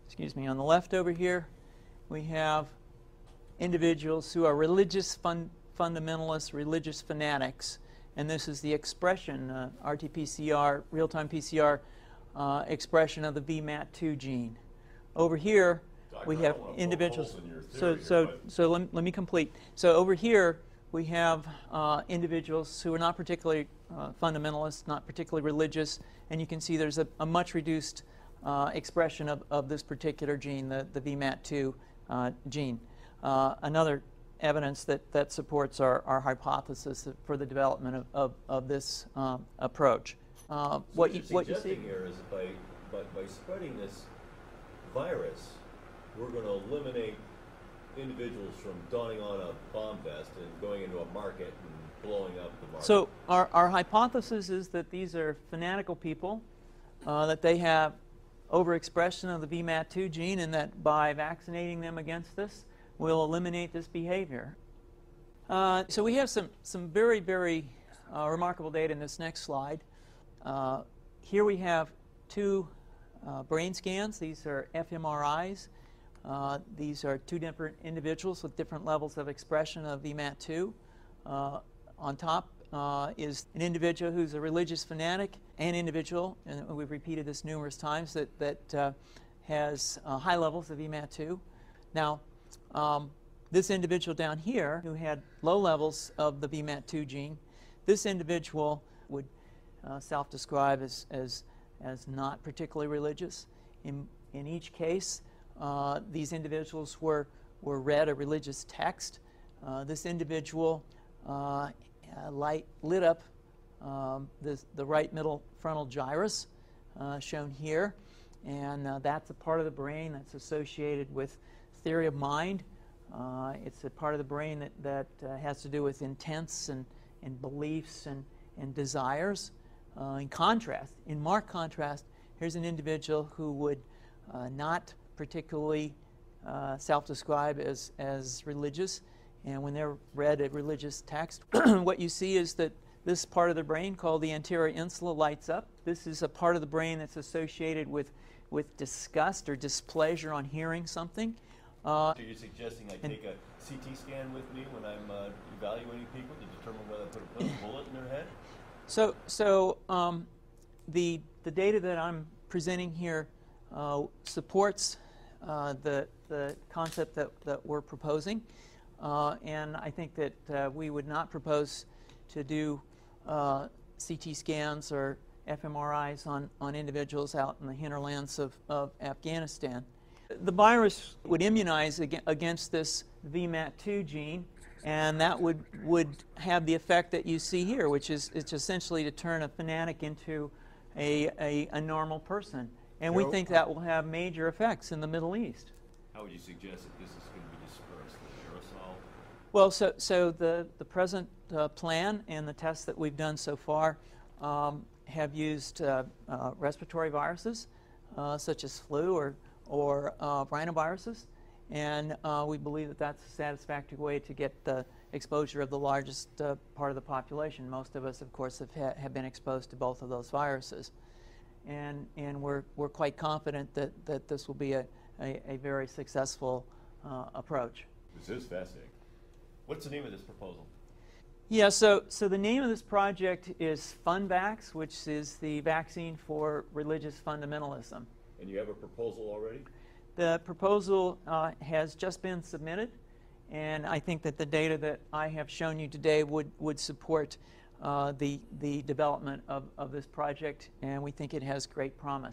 excuse me, on the left over here, we have individuals who are religious fundamentalists, religious fanatics, and this is the expression, RT-PCR, real-time PCR expression of the VMAT2 gene. Over here, we have individuals. So let me complete. So over here, we have individuals who are not particularly fundamentalists, not particularly religious, and you can see there's a much reduced expression of this particular gene, the VMAT2 gene. Another evidence that supports our hypothesis for the development of this approach. What you see here is by spreading this virus, we're going to eliminate individuals from donning on a bomb vest and going into a market and blowing up the market. So our hypothesis is that these are fanatical people, that they have overexpression of the VMAT2 gene, and that by vaccinating them against this, we'll eliminate this behavior. So we have some very, very remarkable data in this next slide. Here we have two brain scans. These are fMRIs. These are two different individuals with different levels of expression of VMAT2. On top is an individual who's a religious fanatic, an individual, and we've repeated this numerous times, that has high levels of VMAT2. Now, this individual down here who had low levels of the VMAT2 gene, this individual would self-describe as not particularly religious. In each case, these individuals were read a religious text. This individual lit up the right middle frontal gyrus, shown here, and that's a part of the brain that's associated with theory of mind. It's a part of the brain that has to do with intents and beliefs and desires. In marked contrast, here's an individual who would not particularly self-describe as religious, and when they're read a religious text, what you see is that this part of the brain called the anterior insula lights up. This is a part of the brain that's associated with disgust or displeasure on hearing something. So you're suggesting I take a CT scan with me when I'm evaluating people to determine whether I put a bullet in their head? So the data that I'm presenting here supports the concept that we're proposing, and I think that we would not propose to do CT scans or fMRIs on individuals out in the hinterlands of Afghanistan. The virus would immunize against this VMAT2 gene, and that would have the effect that you see here, which is it's essentially to turn a fanatic into a normal person. And we think that will have major effects in the Middle East. How would you suggest that this is going to be dispersed, the aerosol? Well, so the present plan and the tests that we've done so far have used respiratory viruses, such as flu or rhinoviruses, and we believe that that's a satisfactory way to get the exposure of the largest part of the population. Most of us, of course, have been exposed to both of those viruses, and we're quite confident that this will be a very successful approach. This is fascinating. What's the name of this proposal? Yeah, so the name of this project is FunVax, which is the vaccine for religious fundamentalism. And you have a proposal already? The proposal has just been submitted, and I think that the data that I have shown you today would support the development of this project, and we think it has great promise.